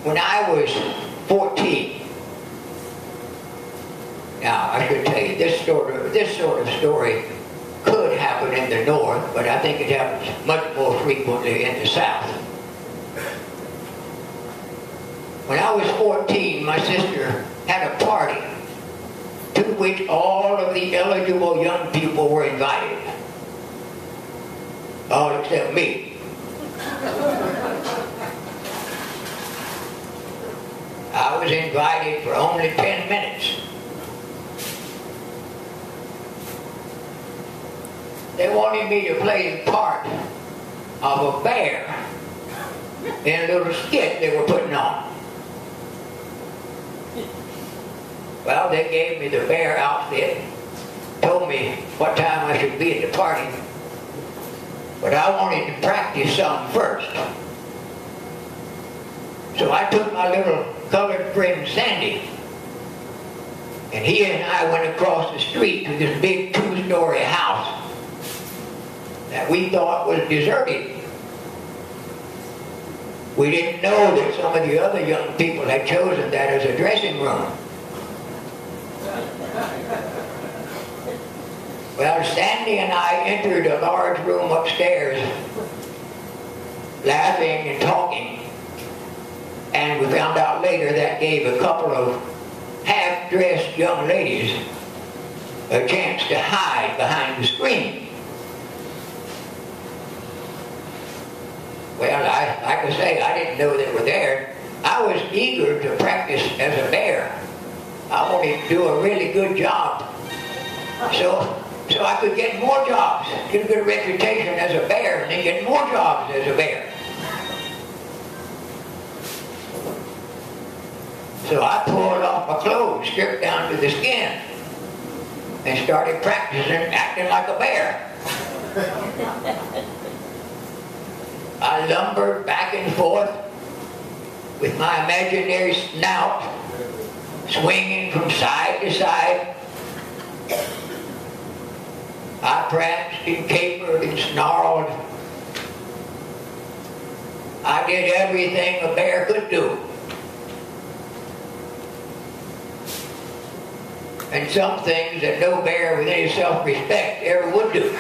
when I was 14, now I should tell you, this sort of story could happen in the North, but I think it happens much more frequently in the South. When I was 14, my sister had a party to which all of the eligible young people were invited. All except me. I was invited for only 10 minutes. They wanted me to play the part of a bear in a little skit they were putting on. Well, they gave me the bear outfit, told me what time I should be at the party, but I wanted to practice something first. So I took my little colored friend Sandy, and he and I went across the street to this big two-story house that we thought was deserted. We didn't know that some of the other young people had chosen that as a dressing room. Well, Sandy and I entered a large room upstairs, laughing and talking, and we found out later that gave a couple of half-dressed young ladies a chance to hide behind the screen. Well, like I say, I didn't know they were there. I was eager to practice as a bear. I wanted to do a really good job. So I could get more jobs, get a good reputation as a bear, and then get more jobs as a bear. So I pulled off my clothes, stripped down to the skin, and started practicing acting like a bear. I lumbered back and forth with my imaginary snout swinging from side to side. I pranced and capered and snarled. I did everything a bear could do. And some things that no bear with any self-respect ever would do.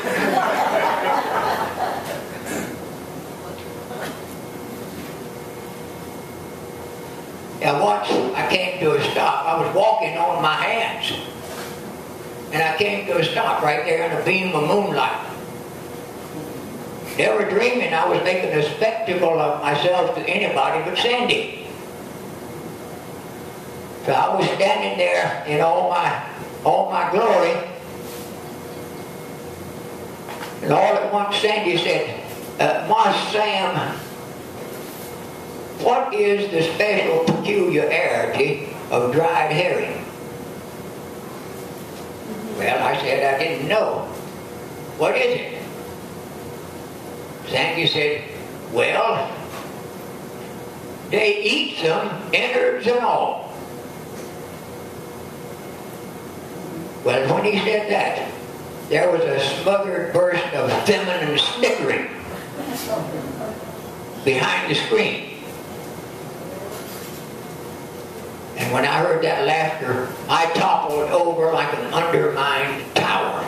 Now once I came to a stop. I was walking on my hands. And I came to a stop right there in a beam of moonlight. Never dreaming I was making a spectacle of myself to anybody but Sandy. So I was standing there in all my glory. And all at once Sandy said, "Marse Sam, what is the special peculiarity of dried herring?" Well, I said I didn't know. "What is it?" Sandy said, "Well, they eat them, innards and all." Well, when he said that, there was a smothered burst of feminine snickering behind the screen. And when I heard that laughter, I toppled over like an undermined tower.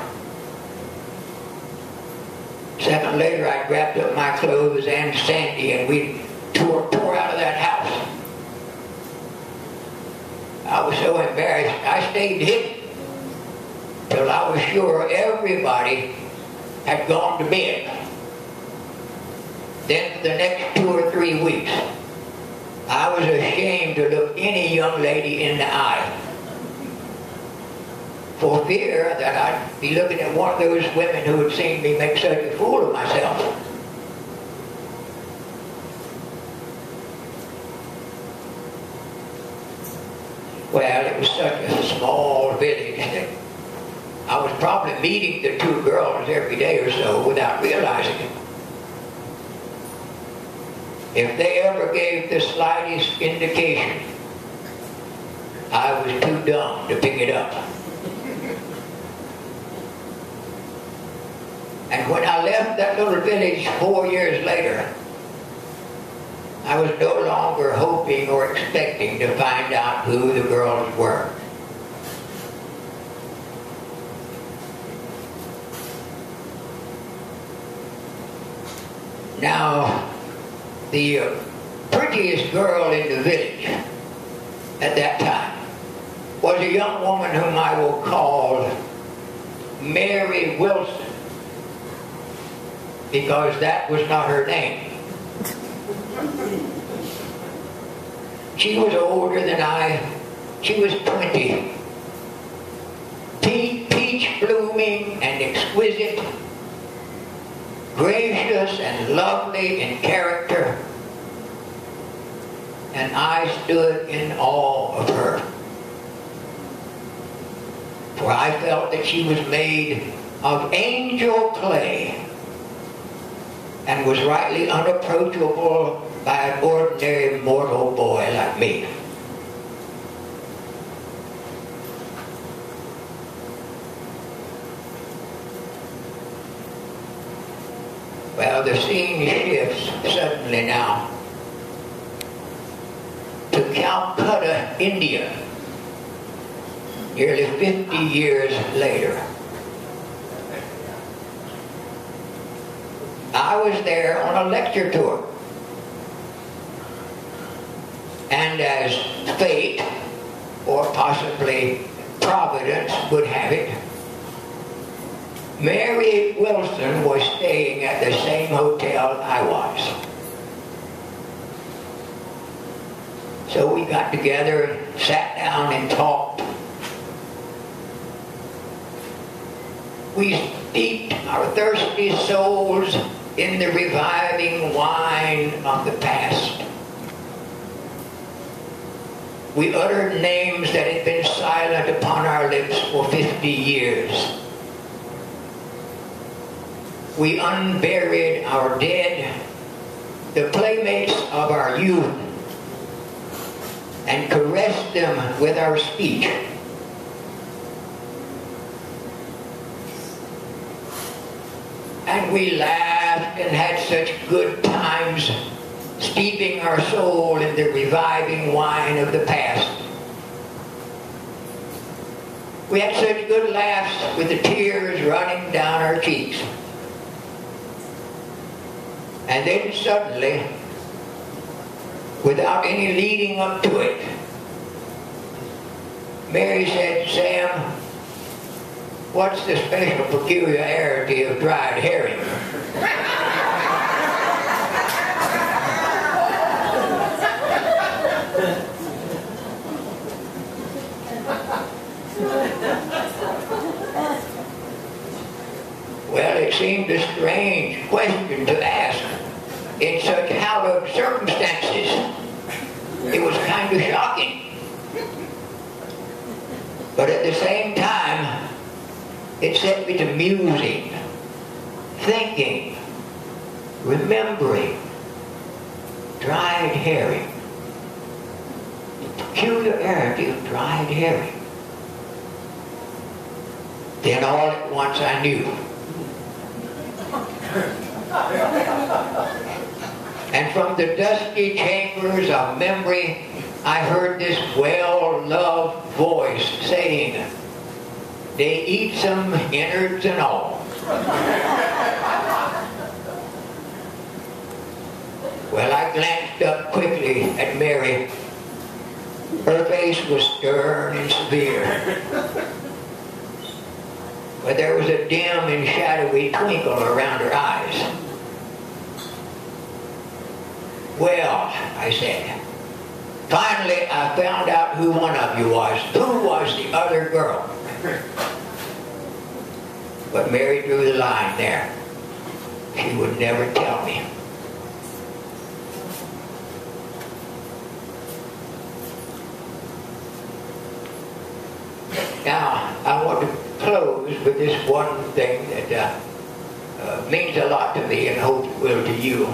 A second later, I grabbed up my clothes and Sandy, and we tore out of that house. I was so embarrassed, I stayed hidden till I was sure everybody had gone to bed. Then for the next 2 or 3 weeks, I was ashamed to look any young lady in the eye, for fear that I'd be looking at one of those women who had seen me make such a fool of myself. Well, it was such a small village that I was probably meeting the 2 girls every day or so without realizing it. If they ever gave the slightest indication, I was too dumb to pick it up. And when I left that little village 4 years later, I was no longer hoping or expecting to find out who the girls were. Now, the prettiest girl in the village at that time was a young woman whom I will call Mary Wilson, because that was not her name. She was older than I. She was 20. Peach blooming and exquisite, gracious and lovely in character, and I stood in awe of her. For I felt that she was made of angel clay and was rightly unapproachable by an ordinary mortal boy like me. Well, the scene shifts suddenly now to Calcutta, India, nearly 50 years later. I was there on a lecture tour. And as fate, or possibly Providence, would have it, Mary Wilson was staying at the same hotel I was. So we got together, sat down and talked. We steeped our thirsty souls in the reviving wine of the past. We uttered names that had been silent upon our lips for 50 years. We unburied our dead, the playmates of our youth, and caressed them with our speech. And we laughed and had such good times, steeping our soul in the reviving wine of the past. We had such good laughs with the tears running down our cheeks. And then suddenly, without any leading up to it, Mary said, "Sam, what's the special peculiarity of dried herring?" Well, it seemed a strange question to ask in such hallowed circumstances. It was kind of shocking. But at the same time, it set me to musing, thinking, remembering dried herring. The peculiarity of dried herring. Then all at once I knew. And from the dusty chambers of memory, I heard this well-loved voice saying, "They eat some innards and all." Well, I glanced up quickly at Mary. Her face was stern and severe, but there was a dim and shadowy twinkle around her eyes. "Well," I said, "finally I found out who one of you was. Who was the other girl?" But Mary drew the line there. She would never tell me. Now, I want to close with this one thing that means a lot to me and hope it will to you.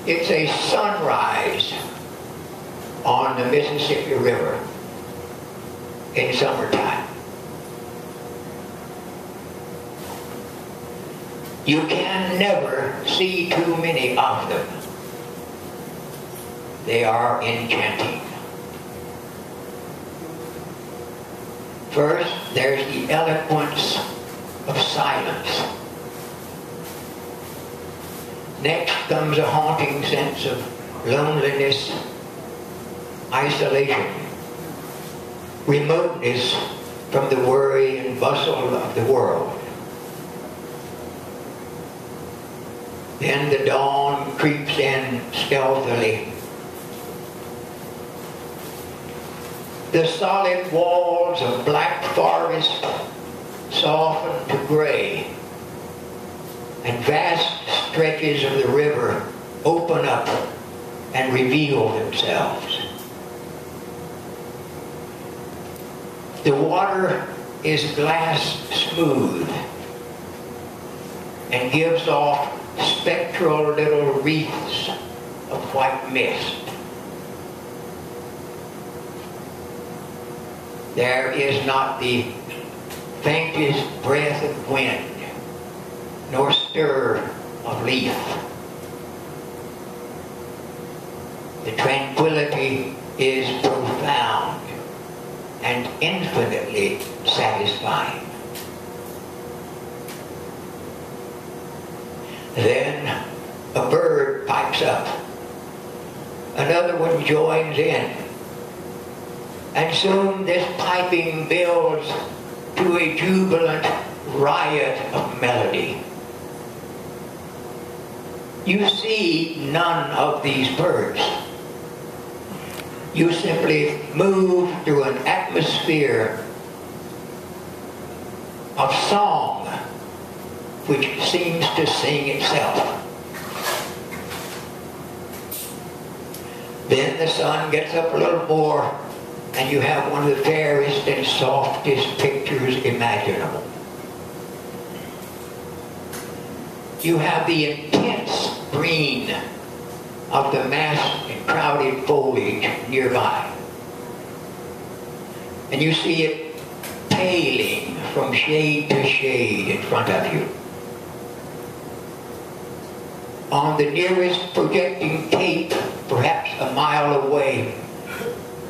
It's a sunrise on the Mississippi River in summertime. You can never see too many of them. They are enchanting. First, there's the eloquence of silence. Next comes a haunting sense of loneliness, isolation, remoteness from the worry and bustle of the world. Then the dawn creeps in stealthily. The solid walls of black forest soften to gray, and vast stretches of the river open up and reveal themselves. The water is glass smooth and gives off spectral little wreaths of white mist. There is not the faintest breath of wind, nor stir of leaf. The tranquility is profound and infinitely satisfying. Then a bird pipes up. Another one joins in. And soon this piping builds to a jubilant riot of melody. You see none of these birds. You simply move through an atmosphere of song which seems to sing itself. Then the sun gets up a little more, and you have one of the fairest and softest pictures imaginable. You have the intense green of the massed and crowded foliage nearby. And you see it paling from shade to shade in front of you. On the nearest projecting cape, perhaps a mile away,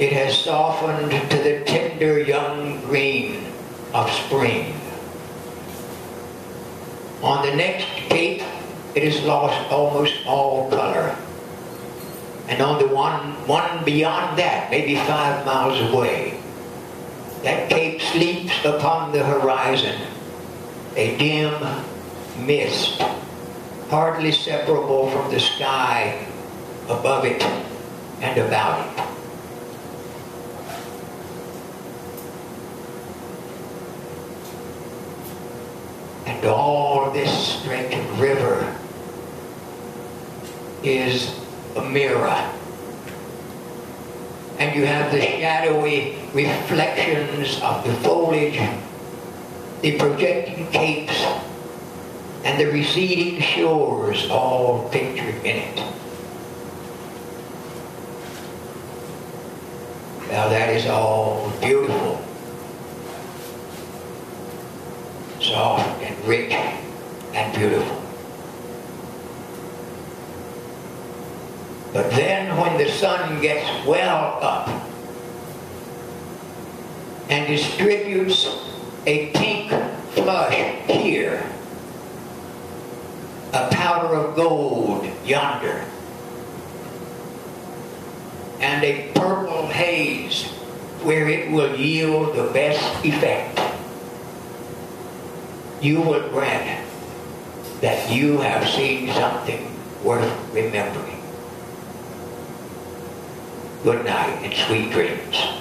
it has softened to the tender young green of spring. On the next cape, it has lost almost all color. And on the one beyond that, maybe 5 miles away, that cape sleeps upon the horizon, a dim mist, hardly separable from the sky above it and about it. And all this stretch of river is a mirror. And you have the shadowy reflections of the foliage, the projecting capes, and the receding shores all pictured in it. Now that is all beautiful, soft and rich and beautiful. But then when the sun gets well up and distributes a pink flush here, a powder of gold yonder, and a purple haze where it will yield the best effect, you will grant that you have seen something worth remembering. Good night and sweet dreams.